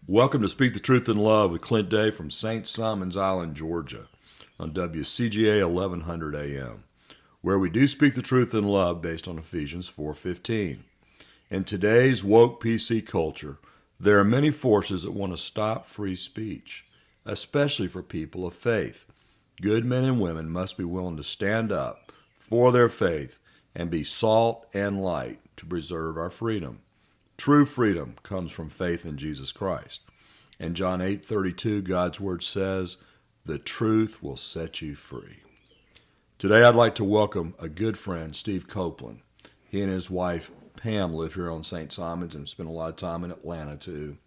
Welcome to Speak the Truth in Love with Clint Day from St. Simons Island, Georgia, on WCGA 1100 AM, where we do speak the truth in love based on Ephesians 4:15. In today's woke PC culture, there are many forces that want to stop free speech, especially for people of faith. Good men and women must be willing to stand up for their faith and be salt and light to preserve our freedom. True freedom comes from faith in Jesus Christ. In John 8:32, God's word says, "The truth will set you free." Today I'd like to welcome a good friend, Steve Copeland. He and his wife, Pam, live here on St. Simons and spend a lot of time in Atlanta, too.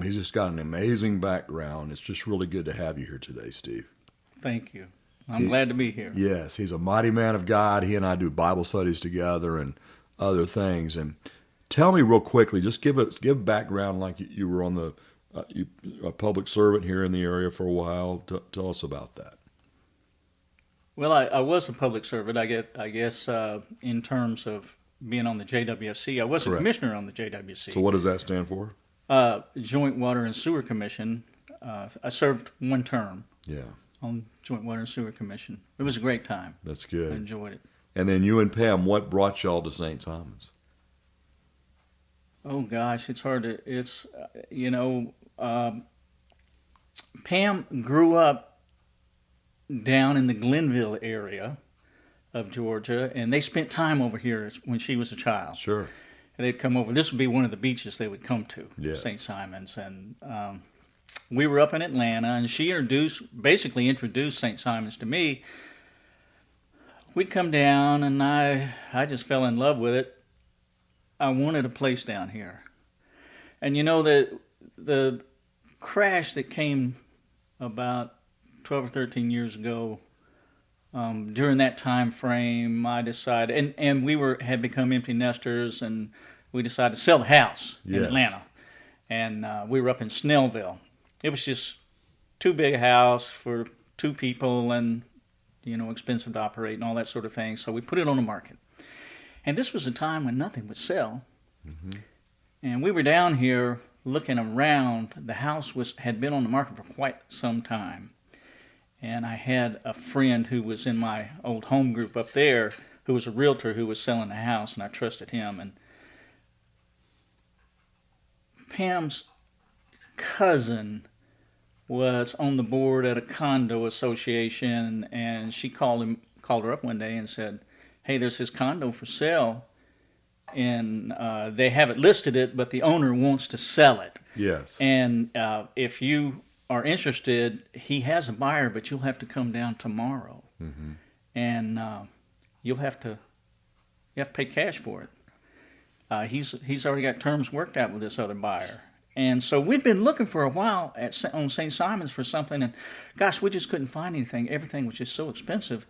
He's just got an amazing background. It's just really good to have you here today, Steve. Thank you. I'm glad to be here. Yes, he's a mighty man of God. He and I do Bible studies together and other things. And tell me real quickly, just give background like you were on a public servant here in the area for a while. Tell us about that. Well, I was a public servant. I guess in terms of being on the JWC, I was a Correct. commissioner on the JWC. So what does that stand for? Joint Water and Sewer Commission. I served one term Yeah, on Joint Water and Sewer Commission. It was a great time. that's I good. enjoyed it. And then you and Pam, what brought y'all to St. Simons? Oh gosh, it's hard to. It's Pam grew up down in the Glenville area of Georgia, and they spent time over here when she was a child. Sure. And they'd come over. This would be one of the beaches they would come to, Yes. St. Simons. And we were up in Atlanta, and she basically introduced St. Simons to me. We'd come down, and I just fell in love with it. I wanted a place down here. And you know, the crash that came about 12 or 13 years ago, during that time frame, I decided, and we had become empty nesters, and we decided to sell the house in Yes. Atlanta. And we were up in Snellville. It was just too big a house for two people, and expensive to operate and all that sort of thing. So we put it on the market. And this was a time when nothing would sell. Mm-hmm. And we were down here looking around. The house had been on the market for quite some time. And I had a friend who was in my old home group up there who was a realtor who was selling the house, and I trusted him. And Pam's cousin was on the board at a condo association, and she called her up one day and said, "Hey, there's this condo for sale, and they haven't listed it, but the owner wants to sell it. Yes. And if you are interested, he has a buyer, but you'll have to come down tomorrow, Mm-hmm. and you'll have to pay cash for it. He's already got terms worked out with this other buyer." And so we'd been looking for a while on St. Simons for something, and gosh, we just couldn't find anything. Everything was just so expensive,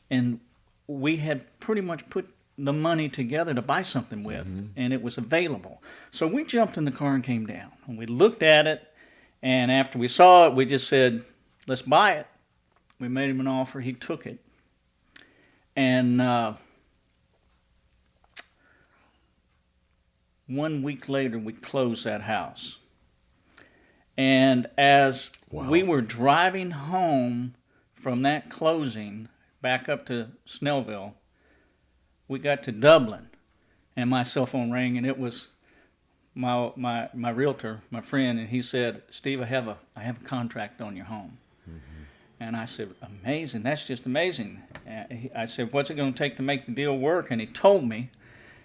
and we had pretty much put the money together to buy something with, Mm-hmm. and it was available. So we jumped in the car and came down, and we looked at it, and after we saw it, we just said, "Let's buy it." We made him an offer. He took it. And 1 week later, we closed that house. And as Wow. we were driving home from that closing back up to Snellville, we got to Dublin, and my cell phone rang, and it was my realtor, my friend, and he said, "Steve, I have a contract on your home." Mm-hmm. And I said, "Amazing, that's just amazing." I said, "What's it going to take to make the deal work?" And he told me,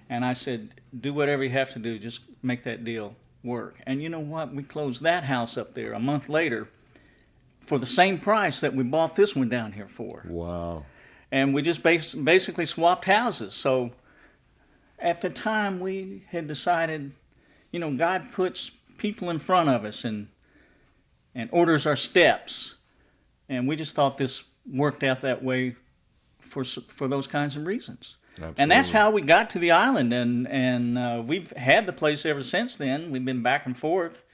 and I said, "Do whatever you have to do, just make that deal work." And you know what? We closed that house up there a month later for the same price that we bought this one down here for. Wow. And we just basically swapped houses. So at the time, we had decided, God puts people in front of us and orders our steps. And we just thought this worked out that way for those kinds of reasons. Absolutely. And that's how we got to the island. And we've had the place ever since then. We've been back and forth.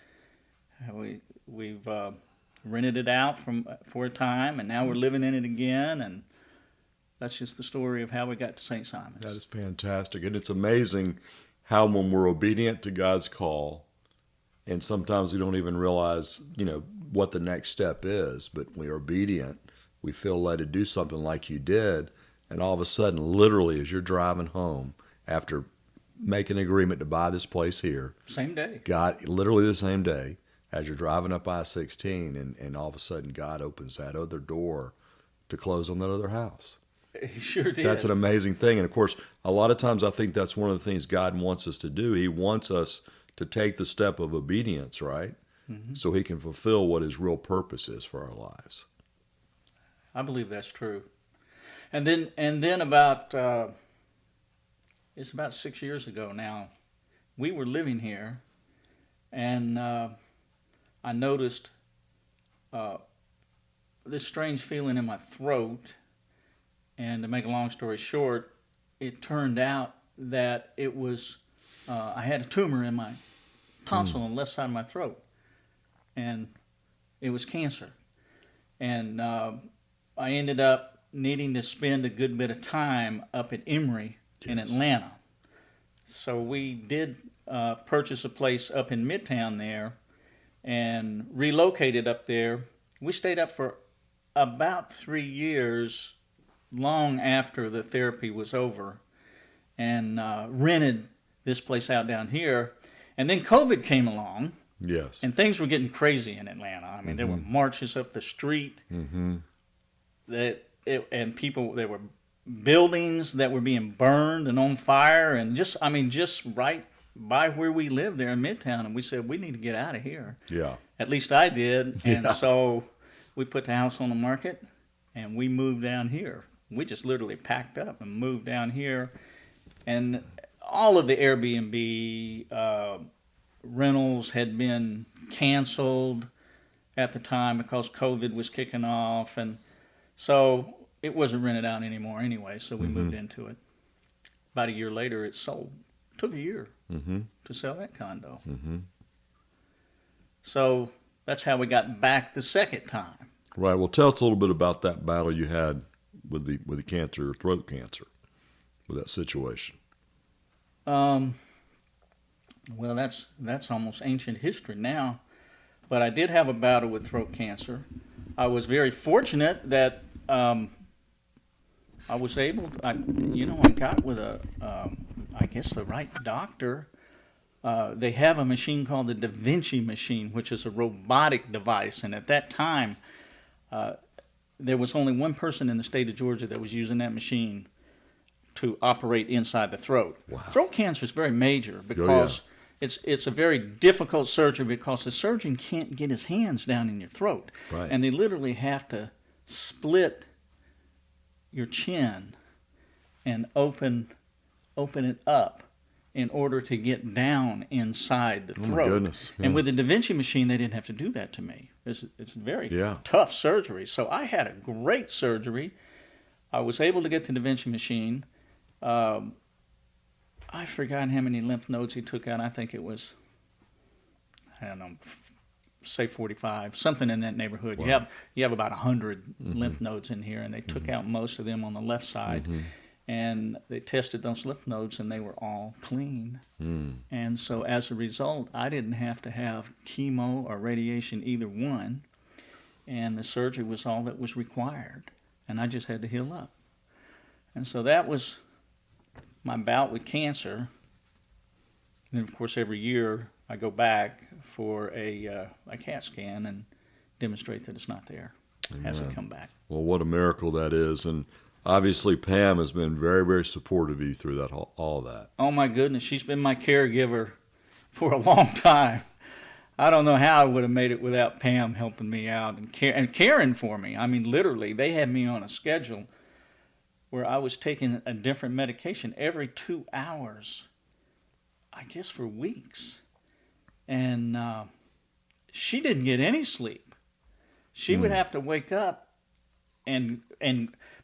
We've rented it out for a time, and now we're living in it again. And that's just the story of how we got to St. Simons. That is fantastic. And it's amazing how when we're obedient to God's call And sometimes we don't even realize, what the next step is. But when we're obedient, we feel led to do something like you did. And all of a sudden, literally, as you're driving home after making an agreement to buy this place here, Same day. God, literally the same day, as you're driving up I-16, and all of a sudden God opens that other door to close on that other house. He sure did. That's an amazing thing. And of course, a lot of times I think that's one of the things God wants us to do. He wants us to take the step of obedience, right? Mm-hmm. So he can fulfill what his real purpose is for our lives. I believe that's true. And then about it's about 6 years ago now, we were living here, and I noticed this strange feeling in my throat. And to make a long story short, it turned out that it was I had a tumor in my tonsil on the left side of my throat, and it was cancer. And I ended up needing to spend a good bit of time up at Emory in Atlanta. So we did purchase a place up in Midtown there and relocated up there. We stayed up for about 3 years, long after the therapy was over, and rented this place out down here. And then COVID came along. Yes. And things were getting crazy in Atlanta. I mean, there were marches up the street. And people, there were buildings that were being burned and on fire, and just right by where we lived there in Midtown. And we said, we need to get out of here. Yeah. At least I did. And Yeah. so we put the house on the market, and we moved down here. We just literally packed up and moved down here. And all of the Airbnb rentals had been canceled at the time because COVID was kicking off. And so it wasn't rented out anymore anyway, so we moved into it. About a year later, it sold. It took a year to sell that condo. So that's how we got back the second time. Right. Well, tell us a little bit about that battle you had with the cancer, throat cancer, with that situation. Well, that's almost ancient history now. But I did have a battle with throat cancer. I was very fortunate that I was able to, I got with I guess the right doctor. They have a machine called the Da Vinci machine, which is a robotic device. And at that time, there was only one person in the state of Georgia that was using that machine to operate inside the throat. Wow. Throat cancer is very major because it's a very difficult surgery because the surgeon can't get his hands down in your throat. Right. And they literally have to split your chin and open it up in order to get down inside the throat. Oh my goodness. Yeah. And with the Da Vinci machine, they didn't have to do that to me. It's very tough surgery. So I had a great surgery. I was able to get the Da Vinci machine. I've forgotten how many lymph nodes he took out. I think it was, I don't know, say 45, something in that neighborhood. Wow. You have about 100 lymph nodes in here, and they took out most of them on the left side. And they tested those lymph nodes, and they were all clean. And so as a result, I didn't have to have chemo or radiation, either one. And the surgery was all that was required. And I just had to heal up. And so that was my bout with cancer. And of course, every year I go back for a CAT scan and demonstrate that it's not there. It hasn't come back. Well, what a miracle that is. And obviously, Pam has been very, very supportive of you through that all that. Oh, my goodness. She's been my caregiver for a long time. I don't know how I would have made it without Pam helping me out and caring for me. I mean, literally, they had me on a schedule where I was taking a different medication every 2 hours, I guess for weeks. And she didn't get any sleep. She would have to wake up and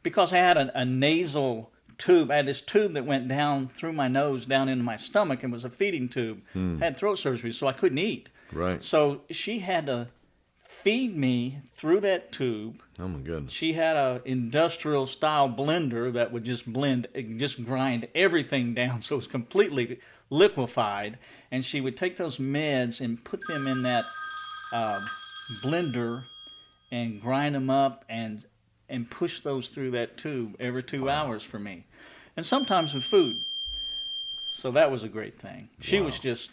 because I had a nasal tube, I had this tube that went down through my nose, down into my stomach, and was a feeding tube. I had throat surgery, so I couldn't eat. Right. So she had to feed me through that tube. Oh, my goodness. She had a industrial style blender that would just grind everything down so it was completely liquefied. and she would take those meds and put them in that blender and grind them up and push those through that tube every 2 hours for me, and sometimes with food. So that was a great thing. She was just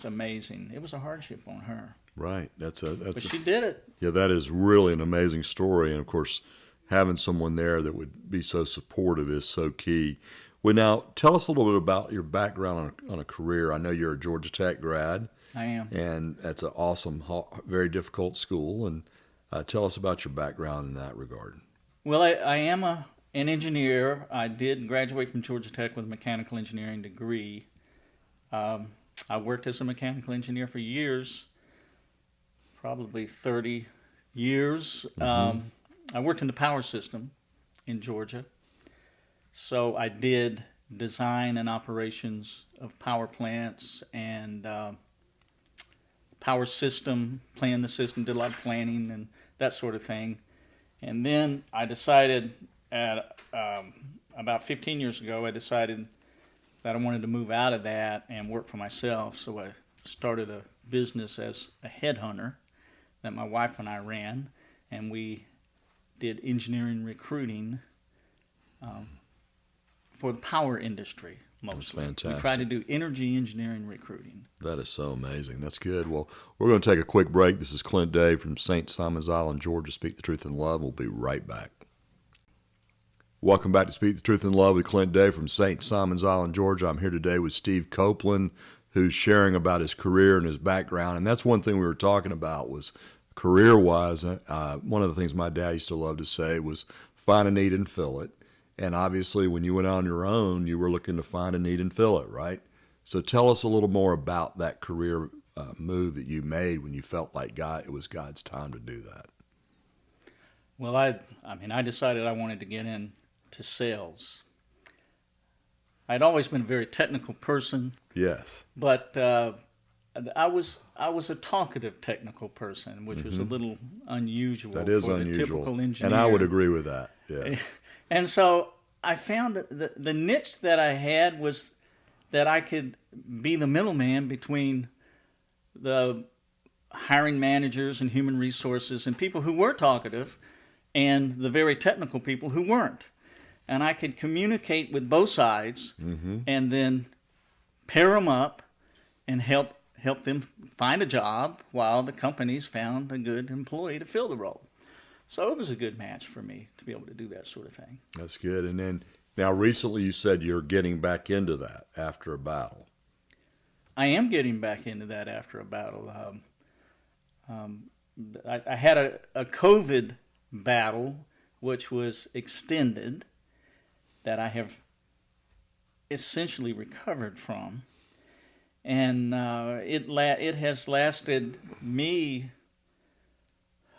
amazing. It was a hardship on her. Right. But she did it. Yeah, that is really an amazing story. And of course, having someone there that would be so supportive is so key. Well, now tell us a little bit about your background on a career. I know you're a Georgia Tech grad. I am. And that's an awesome, very difficult school. And tell us about your background in that regard. Well, I am an engineer. I did graduate from Georgia Tech with a mechanical engineering degree. I worked as a mechanical engineer for years, probably 30 years. I worked in the power system in Georgia. So I did design and operations of power plants and power system, planned the system, did a lot of planning and that sort of thing. And then I decided about 15 years ago, I decided that I wanted to move out of that and work for myself. So I started a business as a headhunter that my wife and I ran, and we did engineering recruiting for the power industry mostly. That's fantastic. We try to do energy engineering recruiting. That is so amazing. That's good. Well, we're going to take a quick break. This is Clint Day from St. Simons Island, Georgia. Speak the Truth in Love. We'll be right back. Welcome back to Speak the Truth in Love with Clint Day from St. Simons Island, Georgia. I'm here today with Steve Copeland, who's sharing about his career and his background. And that's one thing we were talking about was career-wise. One of the things my dad used to love to say was find a need and fill it. And obviously, when you went on your own, you were looking to find a need and fill it, right? So tell us a little more about that career move that you made when you felt like it was God's time to do that. Well, I decided I wanted to get into sales. I'd always been a very technical person. Yes. But I was a talkative technical person, which was a little unusual. That is for unusual. The typical engineer. And I would agree with that. Yes. And so I found that the niche that I had was that I could be the middleman between the hiring managers and human resources and people who were talkative and the very technical people who weren't. And I could communicate with both sides and then pair them up and help them find a job while the companies found a good employee to fill the role. So it was a good match for me to be able to do that sort of thing. That's good. And then now recently you said you're getting back into that after a battle. I am getting back into that after a battle. I had a COVID battle, which was extended, that I have essentially recovered from. And it has lasted me,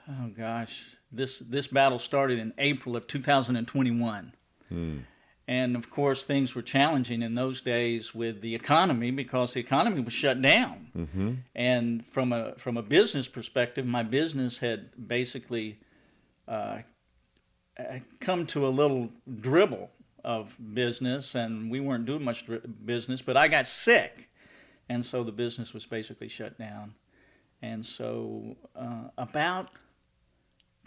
oh gosh, this battle started in April of 2021. And of course, things were challenging in those days with the economy because the economy was shut down. And from a business perspective, my business had basically come to a little dribble of business, and we weren't doing much business. But I got sick, and so the business was basically shut down. And so about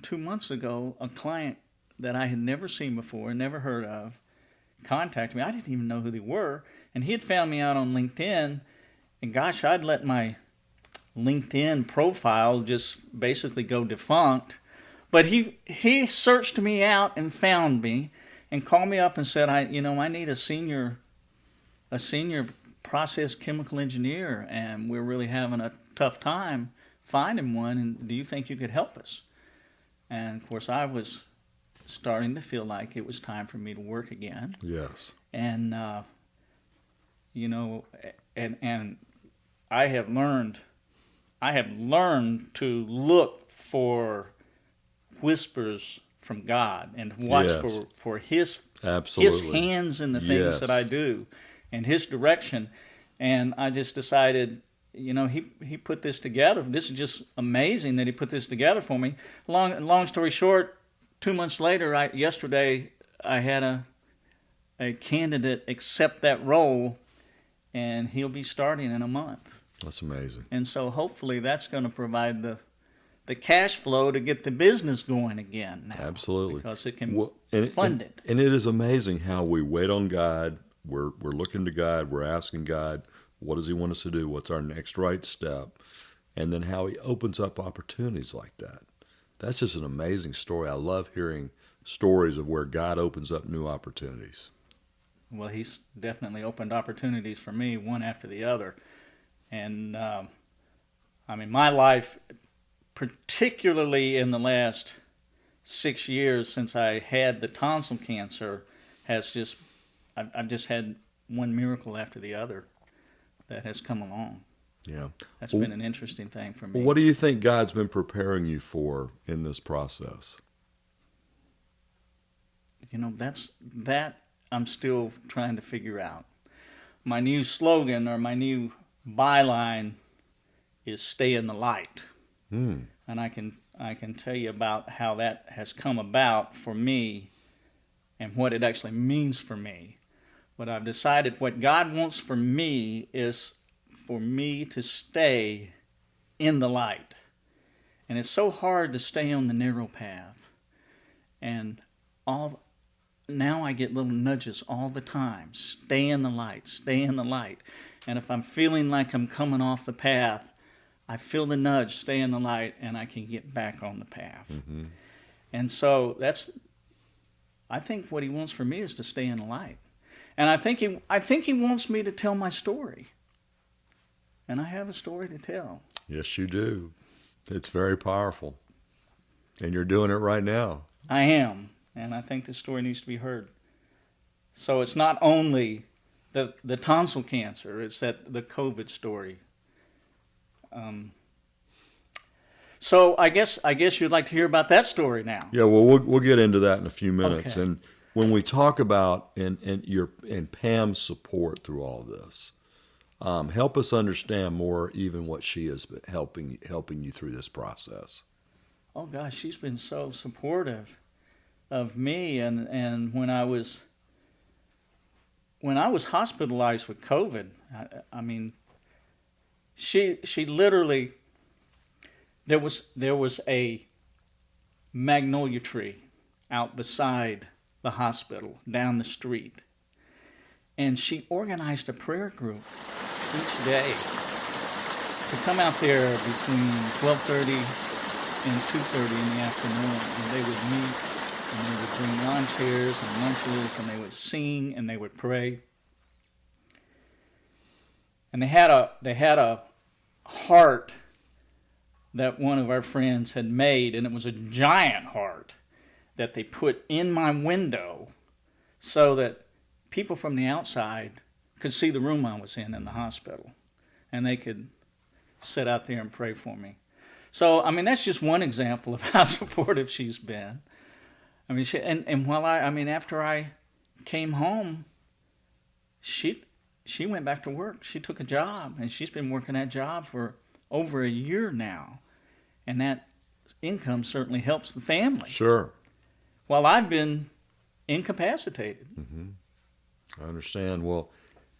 2 months ago, a client that I had never seen before, never heard of, contacted me. I didn't even know who they were, and he had found me out on LinkedIn. And gosh, I'd let my LinkedIn profile just basically go defunct. But he searched me out and found me, and called me up and said, I need a senior process chemical engineer, and we're really having a tough time finding one. And do you think you could help us? And of course, I was starting to feel like it was time for me to work again. Yes. And and I have learned to look for whispers from God and watch for His hands in the things that I do and His direction. And I just decided, He put this together. This is just amazing that He put this together for me. Long story short, 2 months later, yesterday I had a candidate accept that role, and he'll be starting in a month. That's amazing. And so hopefully that's going to provide the cash flow to get the business going again now. Absolutely. Because it can and fund it. And it is amazing how we wait on God. We're looking to God. We're asking God, what does he want us to do? What's our next right step? And then how he opens up opportunities like that. That's just an amazing story. I love hearing stories of where God opens up new opportunities. Well, he's definitely opened opportunities for me, one after the other. And, my life, particularly in the last 6 years since I had the tonsil cancer, I've just had one miracle after the other that has come along. Yeah. That's been an interesting thing for me. What do you think God's been preparing you for in this process? That I'm still trying to figure out. My new slogan or my new byline is "Stay in the light," and I can tell you about how that has come about for me and what it actually means for me. But I've decided what God wants for me is for me to stay in the light. And it's so hard to stay on the narrow path. And now I get little nudges all the time. Stay in the light, stay in the light. And if I'm feeling like I'm coming off the path, I feel the nudge, stay in the light, and I can get back on the path. Mm-hmm. And so I think what he wants for me is to stay in the light. And I think he wants me to tell my story. And I have a story to tell. Yes, you do. It's very powerful. And you're doing it right now. I am. And I think this story needs to be heard. So it's not only the tonsil cancer, it's the COVID story. So I guess you'd like to hear about that story now. Yeah, well, we'll get into that in a few minutes. Okay. And when we talk about and Pam's support through all this, help us understand more even what she has been helping you through this process. Oh gosh, she's been so supportive of me, and when I was hospitalized with COVID, she literally there was a magnolia tree out beside the hospital down the street, and she organized a prayer group each day to come out there between 12:30 and 2:30 in the afternoon, and they would meet, and they would bring lawn chairs and lunches, and they would sing and they would pray. And they had a heart that one of our friends had made, and it was a giant heart that they put in my window so that people from the outside could see the room I was in the hospital, and they could sit out there and pray for me. So, that's just one example of how supportive she's been. After I came home, she went back to work. She took a job, and she's been working that job for over a year now. And that income certainly helps the family. Sure. While I've been incapacitated. Mm-hmm. I understand. Well,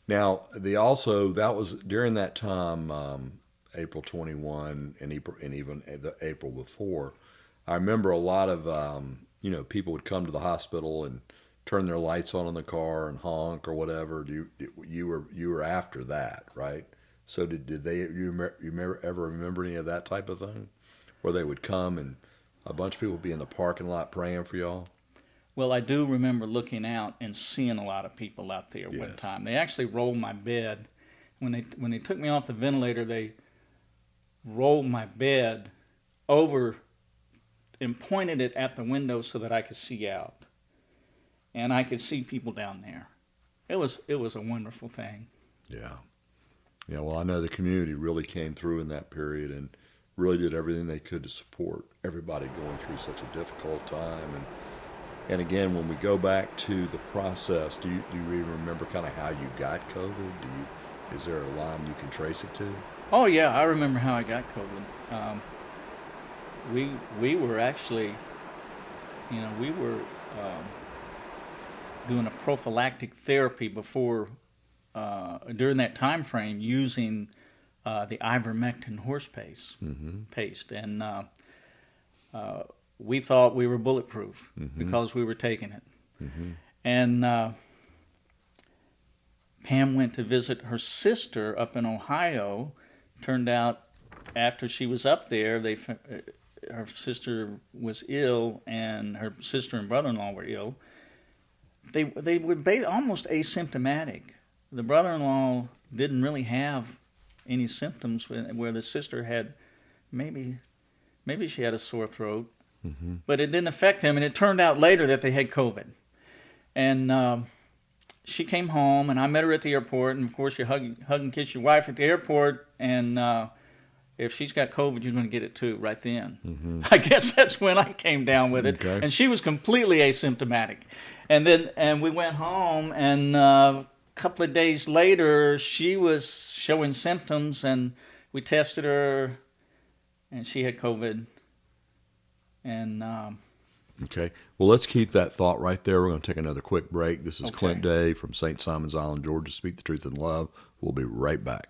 now that was during that time, April 21 and even the April before. I remember a lot of people would come to the hospital and turn their lights on in the car and honk or whatever. You were after that, right? So did you ever remember any of that type of thing, where they would come and a bunch of people would be in the parking lot praying for y'all? Well, I do remember looking out and seeing a lot of people out there Yes. one time. They actually rolled my bed. When they took me off the ventilator, they rolled my bed over and pointed it at the window so that I could see out. And I could see people down there. It was a wonderful thing. Yeah. Yeah, well, I know the community really came through in that period and really did everything they could to support everybody going through such a difficult time. And again, when we go back to the process, do you even remember kind of how you got COVID? Is there a line you can trace it to? Oh yeah, I remember how I got COVID. We were actually, doing a prophylactic therapy before during that time frame using the ivermectin horse paste, and we thought we were bulletproof because we were taking it. And Pam went to visit her sister up in Ohio. Turned out after she was up there, her sister was ill, and her sister and brother-in-law were ill. They were almost asymptomatic. The brother-in-law didn't really have any symptoms, where the sister had maybe she had a sore throat, but it didn't affect them. And it turned out later that they had COVID. And she came home, and I met her at the airport. And of course, you hug and kiss your wife at the airport, and if she's got COVID, you're going to get it too right then. I guess that's when I came down with it. Okay. And she was completely asymptomatic. And we went home, and a couple of days later, she was showing symptoms, and we tested her, and she had COVID. And Okay. Well, let's keep that thought right there. We're going to take another quick break. This is Okay. Clint Day from St. Simons Island, Georgia. Speak the Truth in Love. We'll be right back.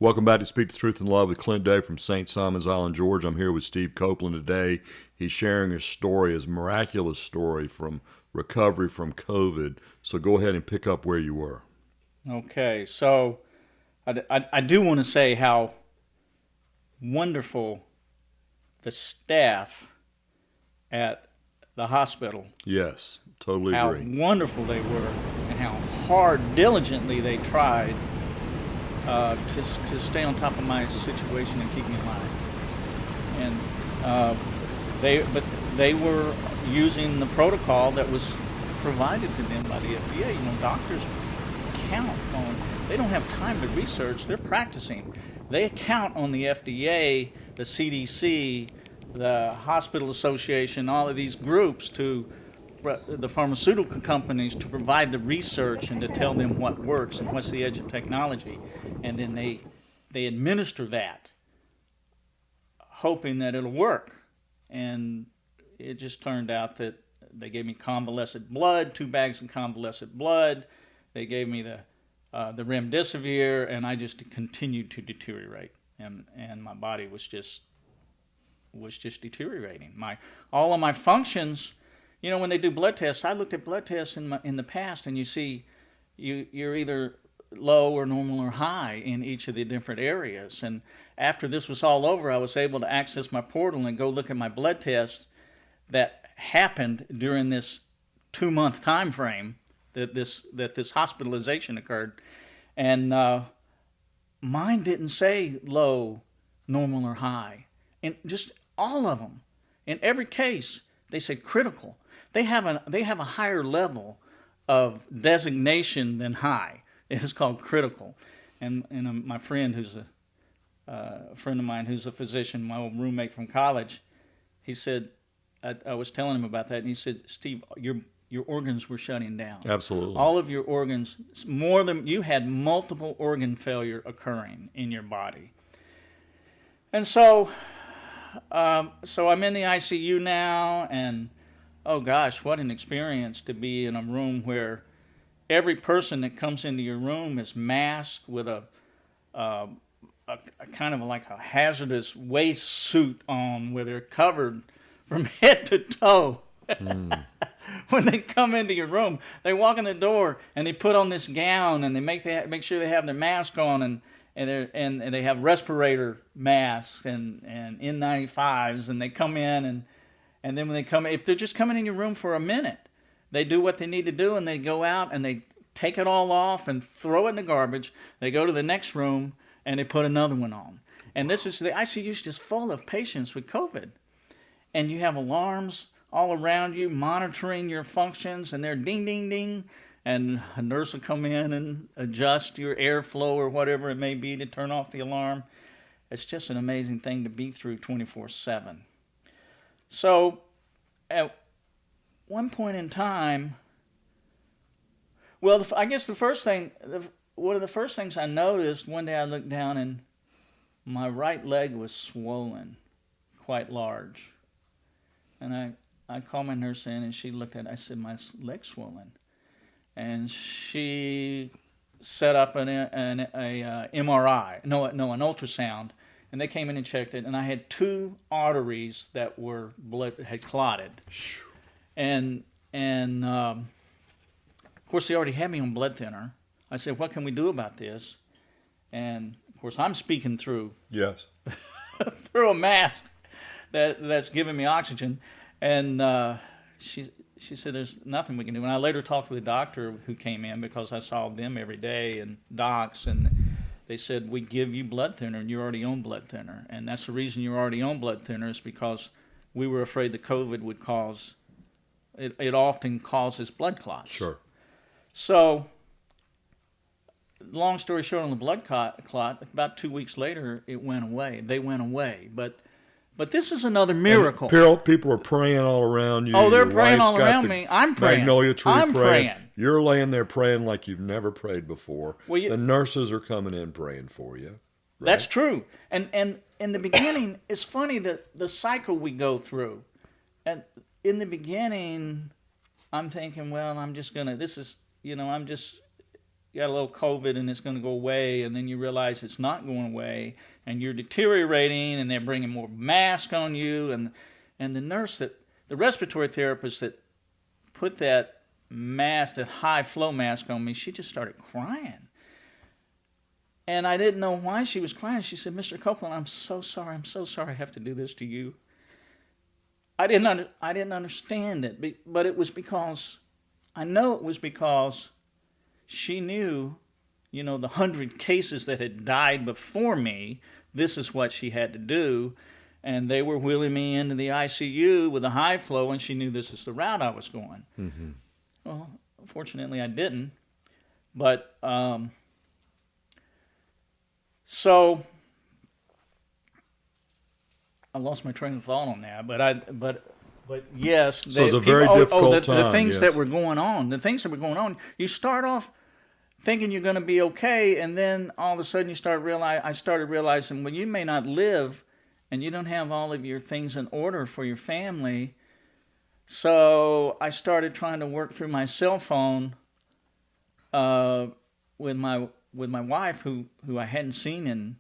Welcome back to Speak the Truth in Love with Clint Day from St. Simons Island, Georgia. I'm here with Steve Copeland today. He's sharing his story, his miraculous story from recovery from COVID. So go ahead and pick up where you were. Okay, so I do want to say how wonderful the staff at the hospital, Yes, totally how agree. wonderful they were, and how hard, diligently they tried to stay on top of my situation and keep me alive. And they were using the protocol that was provided to them by the FDA. You know, doctors count on, they don't have time to research, they're practicing. They count on the FDA, the CDC, the Hospital Association, all of these groups, the pharmaceutical companies, to provide the research and to tell them what works and what's the edge of technology. And then they administer that, hoping that it'll work. And it just turned out that they gave me convalescent blood, 2 bags of convalescent blood. They gave me the remdesivir, and I just continued to deteriorate, and my body was just deteriorating. All of my functions, you know, when they do blood tests, I looked at blood tests in the past, and you see you're either low or normal or high in each of the different areas. And after this was all over, I was able to access my portal and go look at my blood tests that happened during this 2-month time frame that this hospitalization occurred, and mine didn't say low, normal, or high. And just all of them, in every case, they said critical. They have a higher level of designation than high. It is called critical. And my friend, who's a friend of mine, who's a physician, my old roommate from college, he said, I was telling him about that, and he said, Steve, your organs were shutting down. Absolutely. All of your organs, you had multiple organ failure occurring in your body. And so I'm in the ICU now, and oh gosh, what an experience to be in a room where every person that comes into your room is masked with a kind of like a hazardous waist suit on, where they're covered from head to toe. When they come into your room, they walk in the door and they put on this gown, and they make sure they have their mask on, and they have respirator masks and N95s, and they come in, and then when they come, if they're just coming in your room for a minute, they do what they need to do, and they go out and they take it all off and throw it in the garbage. They go to the next room and they put another one on. And the ICU is just full of patients with COVID, and you have alarms all around you monitoring your functions, and they're ding, ding, ding, and a nurse will come in and adjust your airflow or whatever it may be to turn off the alarm. It's just an amazing thing to be through 24/7. So at one point in time, well, I guess one of the first things I noticed, one day I looked down and my right leg was swollen, quite large. And I called my nurse in, and she looked at it. I said, my leg's swollen. And she set up an MRI, no, an ultrasound, and they came in and checked it, and I had 2 arteries that were had clotted, and of course they already had me on blood thinner. I said, "What can we do about this?" And of course I'm speaking through Yes. through a mask that's giving me oxygen, and she said, "There's nothing we can do." And I later talked with a doctor who came in because I saw them every day and docs, and they said, "We give you blood thinner, and you're already on blood thinner, and that's the reason you're already on blood thinner is because we were afraid the COVID would cause it. It often causes blood clots." Sure. So, long story short, on the blood clot, about 2 weeks later, it went away. They went away, but this is another miracle. People are praying all around you. Oh, they're Your praying wife's all got around the me. I'm praying. Magnolia tree I'm praying. You're laying there praying like you've never prayed before. Well, the nurses are coming in praying for you. Right? That's true. And in the beginning, it's funny that the cycle we go through. And in the beginning, I'm thinking, well, I'm just going to, I'm just got a little COVID and it's going to go away. And then you realize it's not going away and you're deteriorating and they're bringing more mask on you. And the nurse, the respiratory therapist that put that mask, that high flow mask on me, she just started crying. And I didn't know why she was crying. She said, "Mr. Copeland, I'm so sorry I have to do this to you." I didn't understand it, but it was because, I know it was because she knew, the 100 cases that had died before me, this is what she had to do. And they were wheeling me into the ICU with a high flow, and she knew this is the route I was going. Mm-hmm. Well, fortunately I didn't. But, so I lost my train of thought on that, but yes. So it's a very difficult time. The things that were going on, you start off thinking you're going to be okay, and then all of a sudden I started realizing, well, you may not live, and you don't have all of your things in order for your family. So I started trying to work through my cell phone with my wife, who I hadn't seen in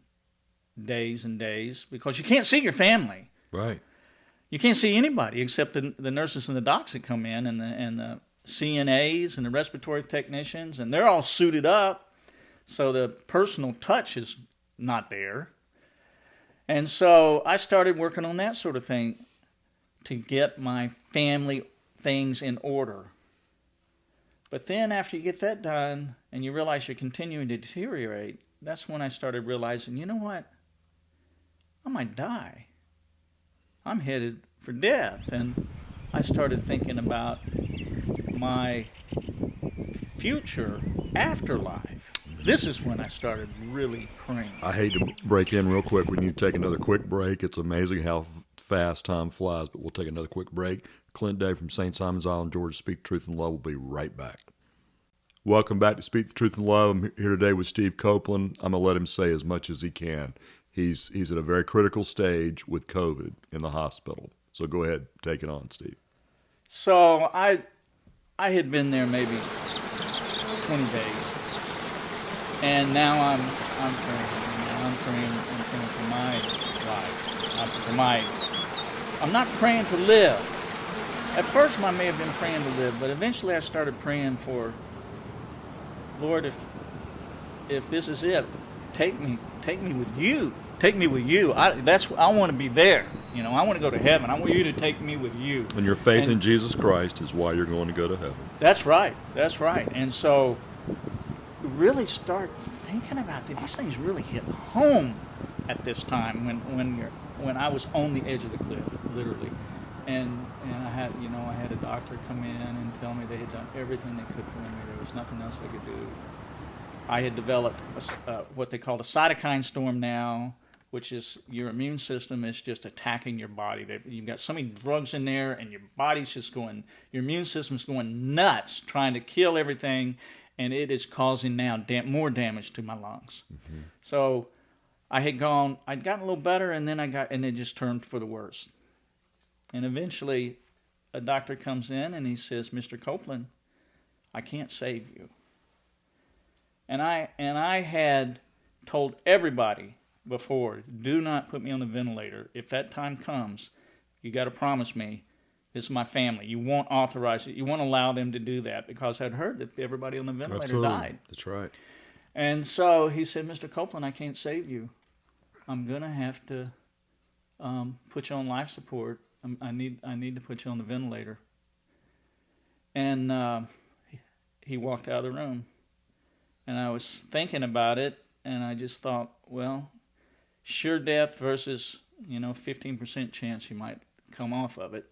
days and days, because you can't see your family. Right. You can't see anybody except the nurses and the docs that come in, and the CNAs and the respiratory technicians, and they're all suited up, so the personal touch is not there. And so I started working on that sort of thing to get my family things in order. But then after you get that done and you realize you're continuing to deteriorate, that's when I started realizing, you know what? I might die. I'm headed for death. And I started thinking about my future afterlife. This is when I started really praying. I hate to break in real quick. We need to take another quick break. It's amazing how fast time flies, but we'll take another quick break. Clint Day from St. Simon's Island, Georgia, Speak Truth and Love. We'll be right back. Welcome back to Speak the Truth and Love. I'm here today with Steve Copeland. I'm going to let him say as much as he can. He's at a very critical stage with COVID in the hospital. So go ahead, take it on, Steve. So I had been there maybe 20 days. And now I'm praying for my life. I'm not praying to live. At first I may have been praying to live, but eventually I started praying for, Lord, if this is it, take me with you. Take me with you. I want to be there. I want to go to heaven. I want you to take me with you. And your faith in Jesus Christ is why you're going to go to heaven. That's right. And so really start thinking about that. These things really hit home at this time when I was on the edge of the cliff, literally. And I had a doctor come in and tell me they had done everything they could for me. There was nothing else they could do. I had developed what they call a cytokine storm now, which is your immune system is just attacking your body. You've got so many drugs in there, and your body's just your immune system's going nuts trying to kill everything, and it is causing now more damage to my lungs. Mm-hmm. So I'd gotten a little better, and then it just turned for the worse. And eventually, a doctor comes in and he says, "Mr. Copeland, I can't save you." And I had told everybody before, do not put me on the ventilator. If that time comes, you got to promise me this is my family. You won't authorize it. You won't allow them to do that, because I'd heard that everybody on the ventilator Absolutely. died. That's right. And so he said, Mr. Copeland, I can't save you. I'm going to have to put you on life support. I need to put you on the ventilator. And he walked out of the room. And I was thinking about it, and I just thought, well, sure death versus, 15% chance you might come off of it.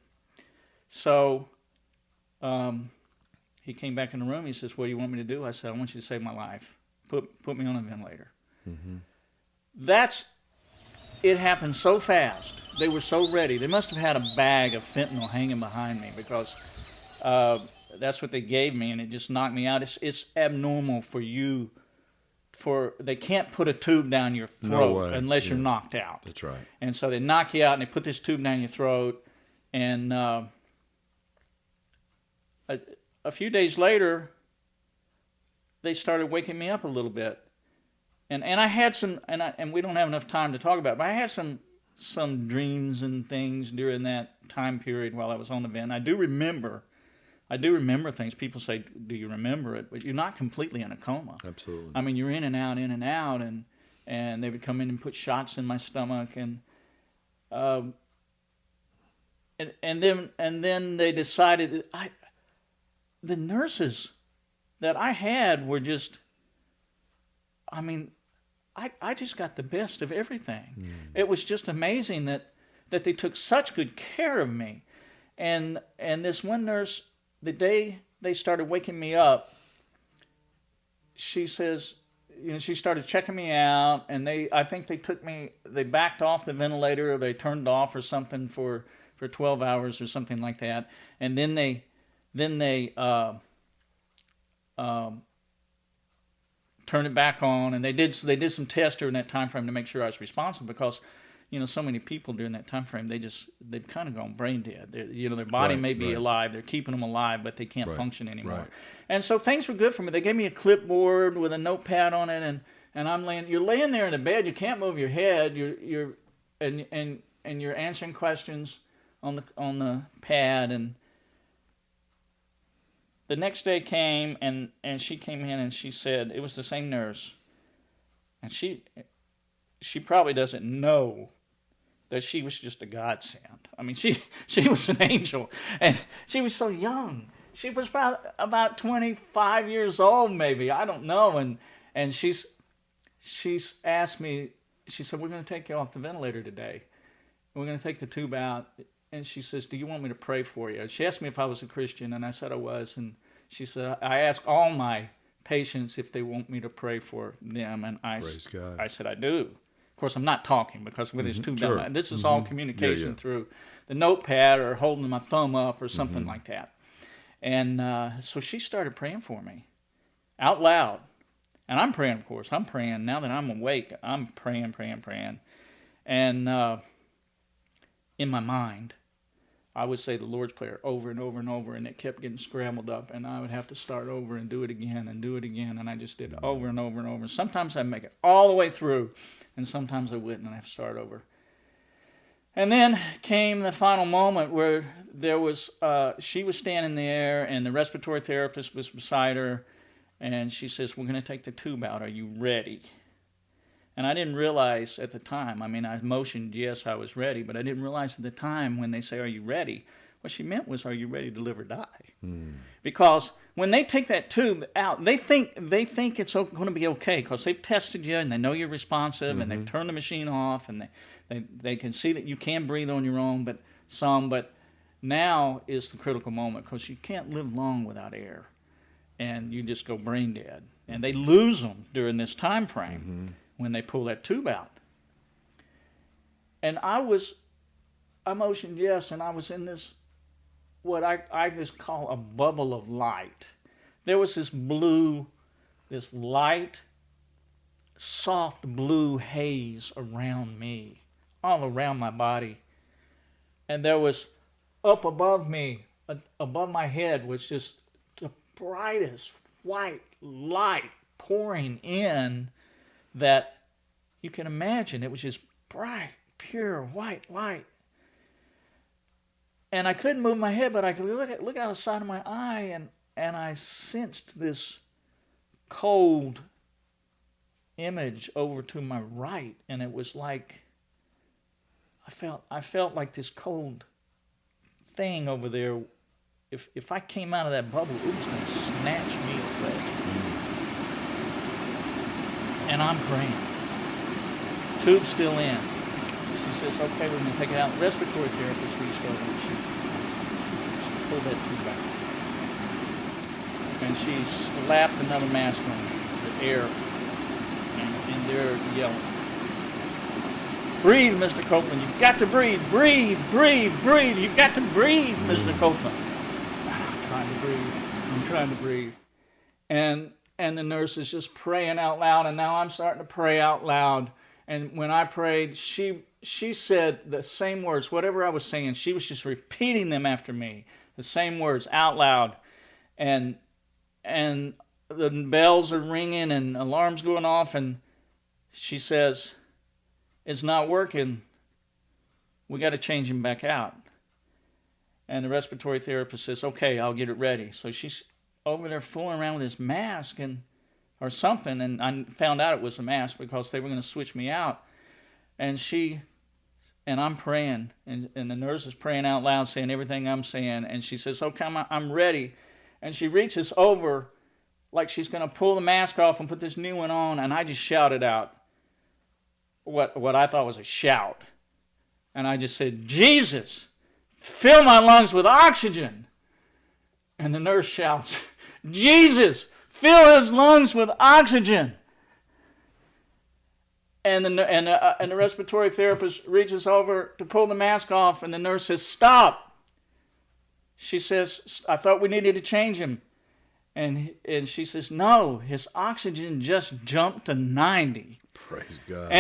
So he came back in the room. He says, what do you want me to do? I said, I want you to save my life. Put me on a ventilator. Mm-hmm. It happened so fast. They were so ready. They must have had a bag of fentanyl hanging behind me, because that's what they gave me, and it just knocked me out. It's abnormal for you. They can't put a tube down your throat unless you're knocked out. That's right. And so they knock you out, and they put this tube down your throat. And a few days later, they started waking me up a little bit. And I had some, and we don't have enough time to talk about it, but I had some dreams and things during that time period while I was on the vent. I do remember things. People say, do you remember it? But you're not completely in a coma. Absolutely. I mean, you're in and out, and they would come in and put shots in my stomach, and then they decided that the nurses that I had were just, I just got the best of everything. Mm. It was just amazing that they took such good care of me. And this one nurse, the day they started waking me up, she says, she started checking me out, and I think they backed off the ventilator, or they turned it off or something for 12 hours or something like that. And then they turned it back on, and they did some tests during that time frame to make sure I was responsible, because so many people during that time frame, they've kind of gone brain dead. Their body may be alive, they're keeping them alive, but they can't function anymore. Right. And so things were good for me. They gave me a clipboard with a notepad on it, and you're laying there in the bed, you can't move your head, you're answering questions on the pad. And the next day came, and she came in, and she said, it was the same nurse, and she probably doesn't know that she was just a godsend. I mean, she was an angel, and she was so young. She was about 25 years old, maybe, I don't know. And she's asked me. She said, "We're going to take you off the ventilator today. We're going to take the tube out." And she says, "Do you want me to pray for you?" She asked me if I was a Christian, and I said I was. And she said, "I ask all my patients if they want me to pray for them," and I said, "I do." Of course, I'm not talking, because with his tube down, this is all communication through the notepad or holding my thumb up or something like that. And so she started praying for me out loud. And I'm praying, of course. I'm praying. Now that I'm awake, I'm praying. And in my mind, I would say the Lord's Prayer over and over and over, and it kept getting scrambled up, and I would have to start over and do it again, and I just did it over and over and over. Sometimes I'd make it all the way through, and sometimes I wouldn't, and I'd have to start over. And then came the final moment where she was standing there, and the respiratory therapist was beside her, and she says, "We're going to take the tube out. Are you ready?" And I didn't realize at the time, I motioned yes, I was ready, but I didn't realize at the time when they say, "Are you ready?" what she meant was, "Are you ready to live or die?" Because when they take that tube out, they think it's going to be okay, because they've tested you and they know you're responsive, and they've turned the machine off, and they can see that you can breathe on your own, but now is the critical moment, because you can't live long without air, and you just go brain dead. And they lose them during this time frame when they pull that tube out. And I motioned yes, and I was in this, what I just call a bubble of light. There was this light, soft blue haze around me, all around my body. And there was up above me, above my head, was just the brightest white light pouring in that you can imagine. It was just bright, pure, white light. And I couldn't move my head, but I could look out the side of my eye, and I sensed this cold image over to my right, and it was like I felt like this cold thing over there. If I came out of that bubble, it was going to snatch me away. And I'm praying. Tube's still in. She says, okay, we're going to take it out. Respiratory therapist reached over and she pulled that tube out. And she slapped another mask on the air. And they're yelling, breathe, Mr. Copeland. You've got to breathe. Breathe, breathe, breathe. You've got to breathe, Mr. Copeland. I'm trying to breathe. And the nurse is just praying out loud, and now I'm starting to pray out loud. And when I prayed, she said the same words, whatever I was saying, she was just repeating them after me, the same words out loud. And the bells are ringing and alarms going off, and she says, it's not working. We got to change him back out. And the respiratory therapist says, okay, I'll get it ready. So she's over there fooling around with this mask or something, and I found out it was a mask because they were going to switch me out. And I'm praying, and the nurse is praying out loud, saying everything I'm saying, and she says, okay, I'm ready. And she reaches over like she's going to pull the mask off and put this new one on, and I just shouted out what I thought was a shout. And I just said, Jesus, fill my lungs with oxygen. And the nurse shouts, Jesus, fill his lungs with oxygen. And the respiratory therapist reaches over to pull the mask off, and the nurse says, stop. She says, I thought we needed to change him. And she says, no, his oxygen just jumped to 90. Praise God.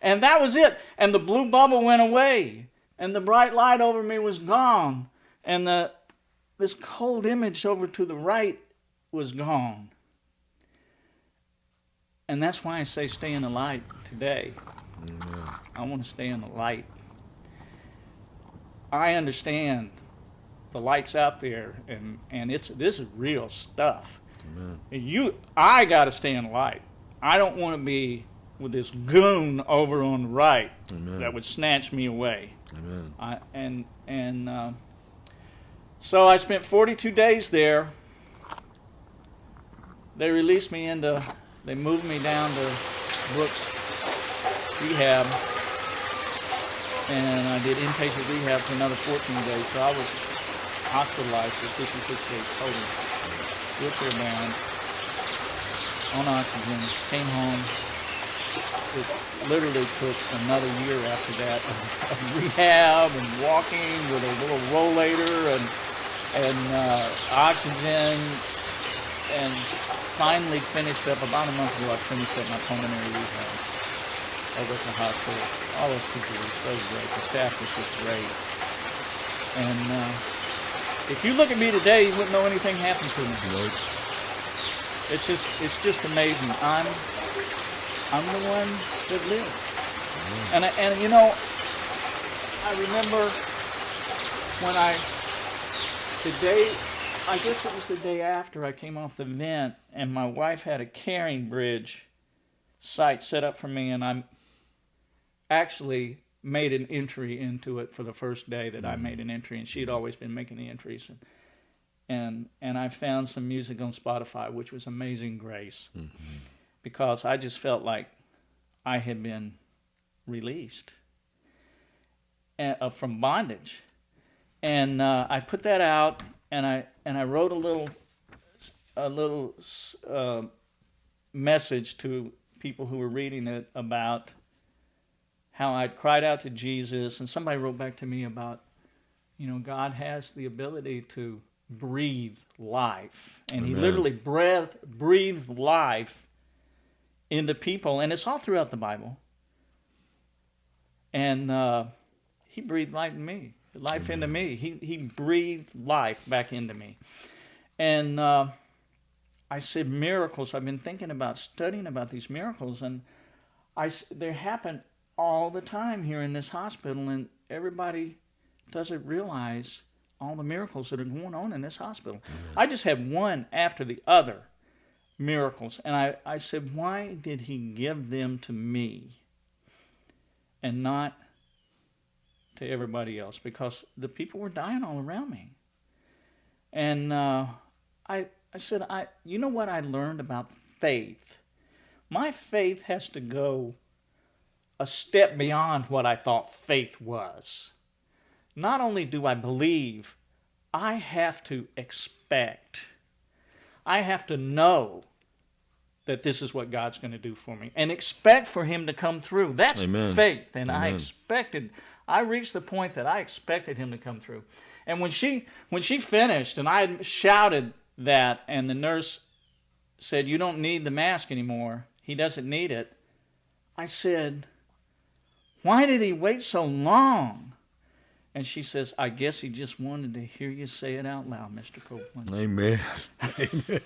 And that was it. And the blue bubble went away. And the bright light over me was gone. And this cold image over to the right was gone. And that's why I say stay in the light today. Amen. I want to stay in the light. I understand the light's out there, and this is real stuff. Amen. I got to stay in the light. I don't want to be with this goon over on the right. Amen. That would snatch me away. Amen. So I spent 42 days there. They released me they moved me down to Brooks Rehab, and I did inpatient rehab for another 14 days. So I was hospitalized for 56 days total, wheelchair bound, on oxygen, came home. It literally took another year after that of rehab and walking with a little rollator and oxygen, and finally finished up about a month ago. I finished up my pulmonary rehab over at the hospital. All those people were so great. The staff was just great. And if you look at me today, you wouldn't know anything happened to me. Nope. It's just amazing. I'm the one that lived. And I remember when I guess it was the day after I came off the vent, and my wife had a carrying bridge site set up for me, and I actually made an entry into it for the first day that I made an entry, and she'd always been making the entries. And I found some music on Spotify, which was Amazing Grace, because I just felt like I had been released from bondage. And I put that out, and I wrote a little message to people who were reading it about how I'd cried out to Jesus, and somebody wrote back to me about, God has the ability to breathe life, and Amen. He literally breathed life into people, and it's all throughout the Bible. And He breathed life in me. Life into me. He breathed life back into me. And I said, miracles. I've been thinking about studying about these miracles, and they happen all the time here in this hospital, and everybody doesn't realize all the miracles that are going on in this hospital. Amen. I just have one after the other miracles, and I said, why did he give them to me and not to everybody else? Because the people were dying all around me. And I said, you know what I learned about faith? My faith has to go a step beyond what I thought faith was. Not only do I believe, I have to expect. I have to know that this is what God's going to do for me and expect for him to come through. That's Amen. Faith. And Amen. I reached the point that I expected him to come through. And when she finished and I shouted that and the nurse said, you don't need the mask anymore, he doesn't need it, I said, why did he wait so long? And she says, I guess he just wanted to hear you say it out loud, Mr. Copeland. Amen. Amen.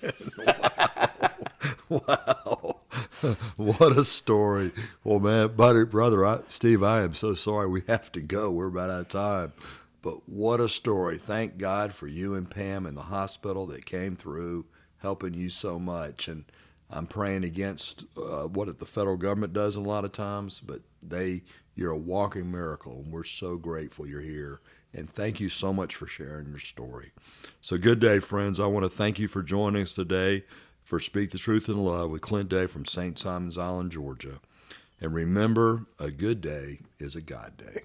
Wow. What a story. Well, man, brother, Steve, I am so sorry we have to go. We're about out of time. But what a story. Thank God for you and Pam in the hospital that came through, helping you so much. And I'm praying against what the federal government does a lot of times, but you're a walking miracle, and we're so grateful you're here. And thank you so much for sharing your story. So good day, friends. I want to thank you for joining us today for Speak the Truth in Love with Clint Day from St. Simon's Island, Georgia. And remember, a good day is a God day.